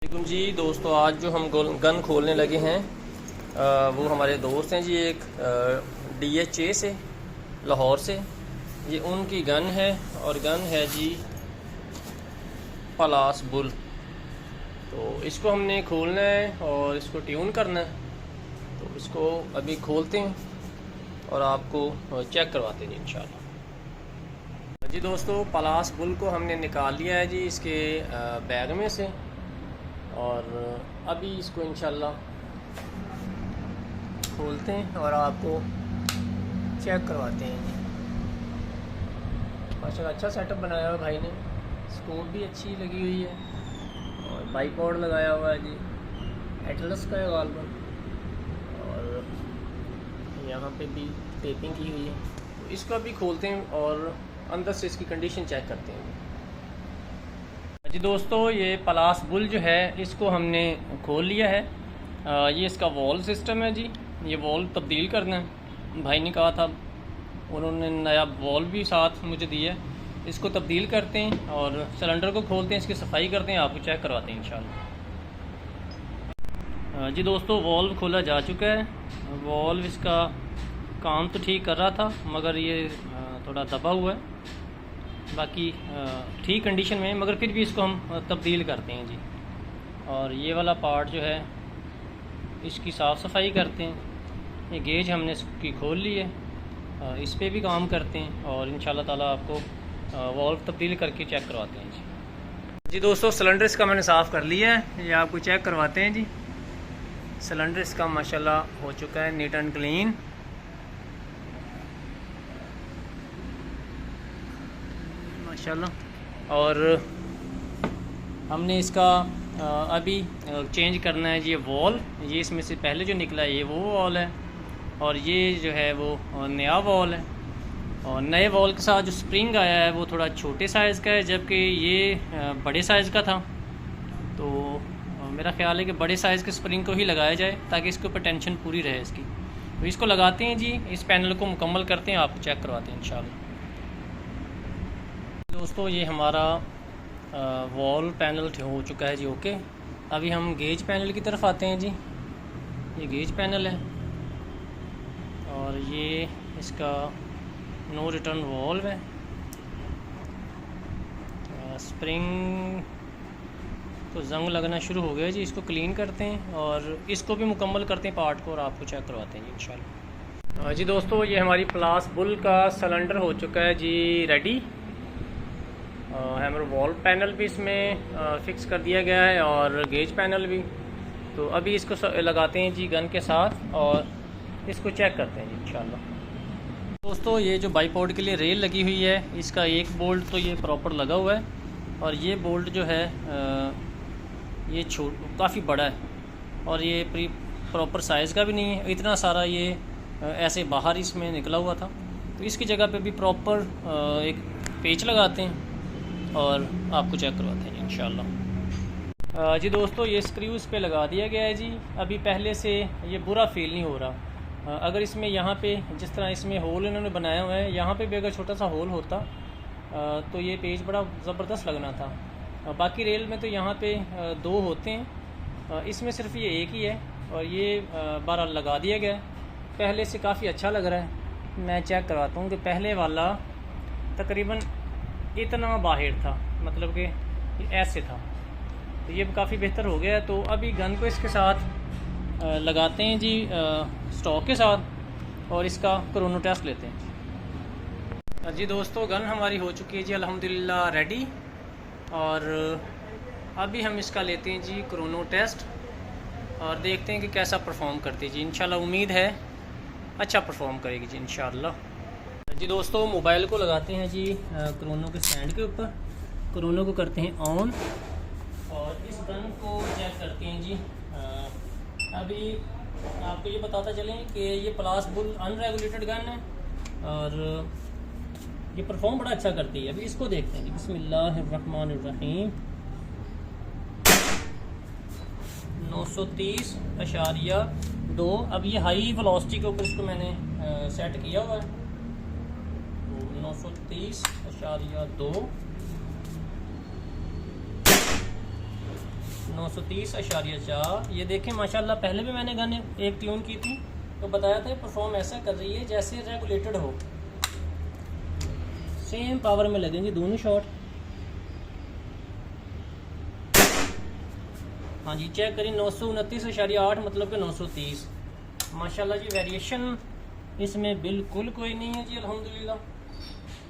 वालेकुम जी दोस्तों, आज जो हम गन खोलने लगे हैं वो हमारे दोस्त हैं जी। एक DHA से, लाहौर से। ये उनकी गन है और गन है जी पलास बुल। तो इसको हमने खोलना है और इसको ट्यून करना है। तो इसको अभी खोलते हैं और आपको चेक करवाते हैं जी इंशाल्लाह। जी दोस्तों, पलास बुल को हमने निकाल लिया है जी इसके बैग में से, और अभी इसको इंशाल्लाह खोलते हैं और आपको चेक करवाते हैं जी। माशाल्लाह अच्छा सेटअप बनाया हुआ भाई ने, स्कोप भी अच्छी लगी हुई है और बाईपोड लगाया हुआ है जी, एटलस का है गालबन, और यहाँ पे भी टेपिंग की हुई है। तो इसको अभी खोलते हैं और अंदर से इसकी कंडीशन चेक करते हैं जी दोस्तों। ये पलास बुल जो है इसको हमने खोल लिया है। ये इसका वॉल सिस्टम है जी। ये वॉल तब्दील करना है, भाई ने कहा था, उन्होंने नया वॉल भी साथ मुझे दिया है। इसको तब्दील करते हैं और सिलेंडर को खोलते हैं, इसकी सफाई करते हैं, आपको चेक करवाते हैं इंशाल्लाह। जी दोस्तों, वॉल्व खोला जा चुका है। वॉल्व इसका काम तो ठीक कर रहा था, मगर ये थोड़ा दबा हुआ है, बाकी ठीक कंडीशन में, मगर फिर भी इसको हम तब्दील करते हैं जी। और ये वाला पार्ट जो है इसकी साफ़ सफाई करते हैं। ये गेज हमने इसकी खोल ली है, इस पे भी काम करते हैं और इंशाल्लाह ताला आपको वॉल्व तब्दील करके चेक करवाते हैं जी। जी दोस्तों, सिलेंडर इसका मैंने साफ़ कर लिया है, ये आपको चेक करवाते हैं जी। सिलेंडर इसका माशाल्लाह हो चुका है नीट एंड क्लीन। माशाल्लाह। और हमने इसका अभी चेंज करना है जी। ये वॉल, ये इसमें से पहले जो निकला है ये वो वॉल है, और ये जो है वो नया वॉल है। और नए वॉल के साथ जो स्प्रिंग आया है वो थोड़ा छोटे साइज़ का है, जबकि ये बड़े साइज़ का था। तो मेरा ख्याल है कि बड़े साइज़ के स्प्रिंग को ही लगाया जाए ताकि इसके ऊपर टेंशन पूरी रहे इसकी। तो इसको लगाते हैं जी, इस पैनल को मुकम्मल करते हैं, आपको चेक करवाते हैं इंशाल्लाह। दोस्तों, ये हमारा वॉल पैनल हो चुका है जी, ओके। अभी हम गेज पैनल की तरफ आते हैं जी। ये गेज पैनल है और ये इसका नो रिटर्न वॉल्व है। स्प्रिंग तो जंग लगना शुरू हो गया जी, इसको क्लीन करते हैं और इसको भी मुकम्मल करते हैं पार्ट को, और आपको चेक करवाते हैं जी इंशाल्लाह। जी दोस्तों, ये हमारी पलास बुल का सिलेंडर हो चुका है जी रेडी। हैमर वॉल पैनल भी इसमें फिक्स कर दिया गया है और गेज पैनल भी। तो अभी इसको लगाते हैं जी गन के साथ और इसको चेक करते हैं जी इंशाल्लाह। दोस्तों, ये जो बाईपोड के लिए रेल लगी हुई है, इसका एक बोल्ट तो ये प्रॉपर लगा हुआ है, और ये बोल्ट जो है ये काफ़ी बड़ा है, और ये प्रॉपर साइज़ का भी नहीं है। इतना सारा ये ऐसे बाहर इसमें निकला हुआ था, तो इसकी जगह पे भी प्रॉपर एक पेच लगाते हैं और आपको चेक करवाते हैं इंशाल्लाह। जी दोस्तों, ये स्क्रू इस पे लगा दिया गया है जी। अभी पहले से ये बुरा फील नहीं हो रहा। अगर इसमें यहाँ पे जिस तरह इसमें होल इन्होंने बनाया हुआ है, यहाँ पे भी अगर छोटा सा होल होता तो ये पेज बड़ा ज़बरदस्त लगना था। बाकी रेल में तो यहाँ पे दो होते हैं, इसमें सिर्फ ये एक ही है, और ये बहरहाल लगा दिया गया है। पहले से काफ़ी अच्छा लग रहा है। मैं चेक करवाता हूँ कि पहले वाला तकरीबन इतना बाहर था, मतलब कि ऐसे था, तो ये काफ़ी बेहतर हो गया है। तो अभी गन को इसके साथ लगाते हैं जी, स्टॉक के साथ, और इसका क्रोनो टेस्ट लेते हैं जी। दोस्तों, गन हमारी हो चुकी है जी अल्हम्दुलिल्लाह रेडी, और अभी हम इसका लेते हैं जी क्रोनो टेस्ट और देखते हैं कि कैसा परफॉर्म करती है जी। इंशाल्लाह उम्मीद है अच्छा परफॉर्म करेगी जी इंशाल्लाह। जी दोस्तों, मोबाइल को लगाते हैं जी क्रोनो के स्टैंड के ऊपर, क्रोनो को करते हैं ऑन, और इस गन को चेक करते हैं जी। अभी आपको ये बताता चलें कि ये पलास बुल अनरेगुलेटेड गन है और ये परफॉर्म बड़ा अच्छा करती है। अभी इसको देखते हैं जी। बिस्मिल्लाहिर्रहमानिर्रहीम। 930.2। अब ये हाई वेलोसिटी के ऊपर इसको मैंने सेट किया हुआ है, 930.2, 930.4। ये देखें माशाल्लाह, पहले भी मैंने गन एक ट्यून की थी तो बताया था परफॉर्म ऐसा कर रही है जैसे रेगुलेटेड हो। सेम पावर में लगेंगे दोनों शॉट। हाँ जी, चेक करिए 929.8 मतलब कि 930। माशाल्लाह जी, वेरिएशन इसमें बिल्कुल कोई नहीं है जी अल्हम्दुलिल्लाह।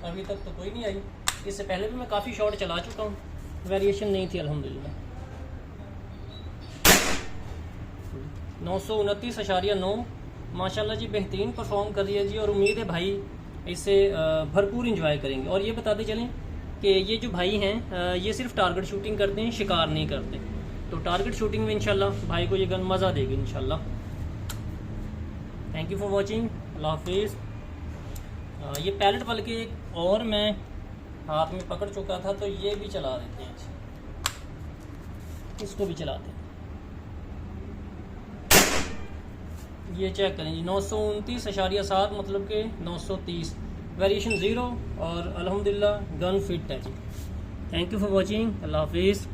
अभी तक तो कोई नहीं आई। इससे पहले भी मैं काफ़ी शॉट चला चुका हूँ, वेरिएशन नहीं थी अल्हम्दुलिल्लाह। 929.9 माशाल्लाह जी, बेहतरीन परफॉर्म कर रही है जी। और उम्मीद है भाई इसे भरपूर इंजॉय करेंगे। और ये बताते चलें कि ये जो भाई हैं ये सिर्फ टारगेट शूटिंग करते हैं, शिकार नहीं करते। तो टारगेट शूटिंग में इंशाल्लाह भाई को ये गन मज़ा देगी इंशाल्लाह। थैंक यू फॉर वॉचिंग, अल्लाह हाफिज़। ये पैलेट बल्कि एक और मैं हाथ में पकड़ चुका था तो ये भी चला देते हैं, इसको भी चलाते हैं। ये चेक करें जी 929.7 मतलब कि 930, वेरिएशन 0 और अल्हम्दुलिल्लाह गन फिट है जी। थैंक यू फॉर वॉचिंग, अल्लाह हाफिज़।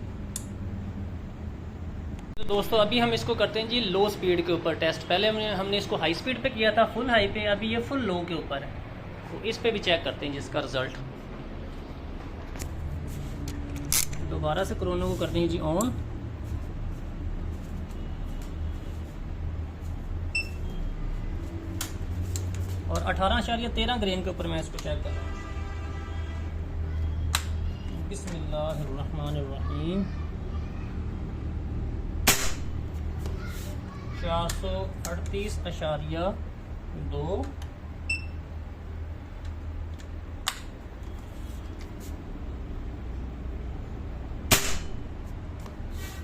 तो दोस्तों अभी हम इसको करते हैं जी लो स्पीड के ऊपर टेस्ट। पहले हमने इसको हाई स्पीड पे किया था, फुल हाई पे, अभी ये फुल लो के ऊपर है। तो इस पे भी चेक करते हैं जिसका रिज़ल्ट। दोबारा से क्रोनो को करते हैं जी ऑन। और 18.13 ग्रेन के ऊपर मैं इसको चेक कर रहा हूँ। बिस्मिल्लाहिर्रहमानिर्रहीम। 438.2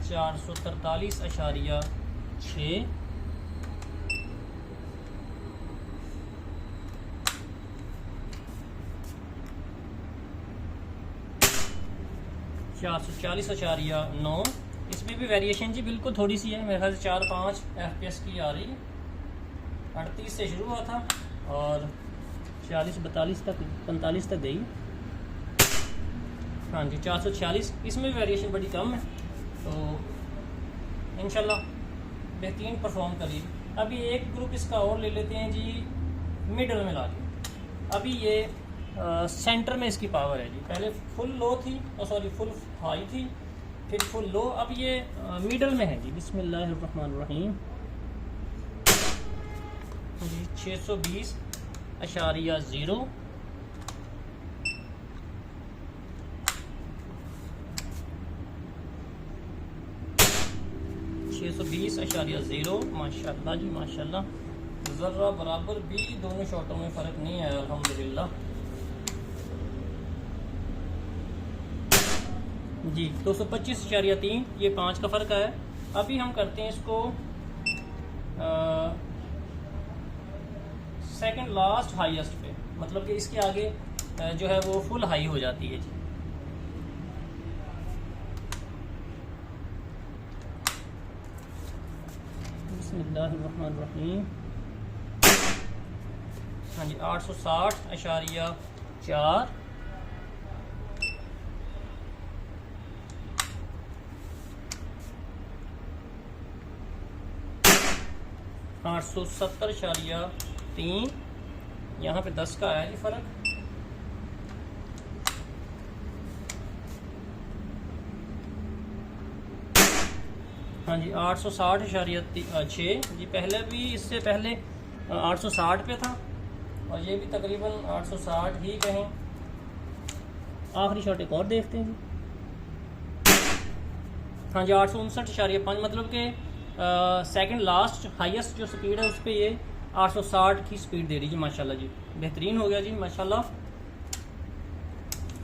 443.6 440.9। इसमें भी वेरिएशन जी बिल्कुल थोड़ी सी है, मेरे ख्याल से 4-5 FPS की आ रही है। 38 से शुरू हुआ था और 40-42 तक 45 तक गई। हाँ जी 446। इसमें भी वेरिएशन बड़ी कम है। तो इंशाल्लाह बेहतरीन परफॉर्म करिए। अभी एक ग्रुप इसका और ले लेते हैं जी मिडल में ला के। अभी ये सेंटर में इसकी पावर है जी। पहले फुल लो थी, सॉरी फुल हाई थी, फिर फुल लो, अब ये मिडल में है जी। बिस्मिल्लाहिर्रहमानिर्रहीम। 620.0 620.0 माशाल्लाह जी माशाल्लाह। ज़र्रा बराबर भी दोनों शॉटों में फ़र्क नहीं आया अल्हम्दुलिल्लाह जी। 225.3 ये 5 का फ़र्क आया। अभी हम करते हैं इसको सेकंड लास्ट हाईएस्ट पे, मतलब कि इसके आगे जो है वो फुल हाई हो जाती है जी। बिस्मिल्लाहिर्रहमानिर्रहीम। हाँ जी 860.4 870.3। यहाँ पे 10 का है ये फ़र्क। हाँ जी 860.6 जी। पहले भी इससे पहले 860 पे था और ये भी तकरीबन 860 ही कहें। आखिरी शॉट एक और देखते हैं जी। हाँ जी 859.5 मतलब कि सेकंड लास्ट हाईएस्ट जो स्पीड है उस पर ये 860 की स्पीड दे रही जी माशाल्लाह जी। बेहतरीन हो गया जी माशाल्लाह।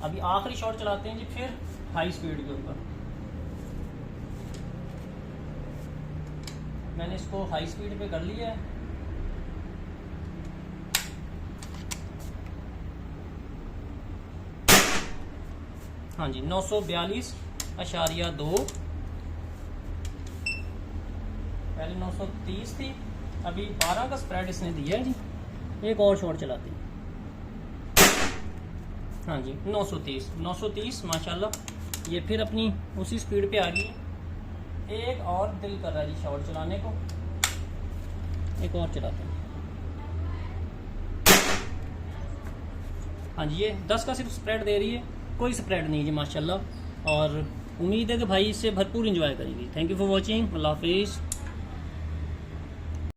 अभी आखिरी शॉट चलाते हैं जी फिर हाई स्पीड के ऊपर। मैंने इसको हाई स्पीड पे कर लिया है। हाँ जी 942.2। पहले 930 थी, अभी 12 का स्प्रेड इसने दिया है जी। एक और शॉट चलाते हैं। हाँ जी 930 माशाल्लाह। ये फिर अपनी उसी स्पीड पे आ गई। एक और दिल कर रहा है जी शॉट चलाने को, एक और चलाते हैं। हाँ जी, ये 10 का सिर्फ स्प्रेड दे रही है, कोई स्प्रेड नहीं जी माशाल्लाह। और उम्मीद है कि भाई इससे भरपूर इंजॉय करेंगे। थैंक यू फॉर वॉचिंग, अल्लाह हाफिज़।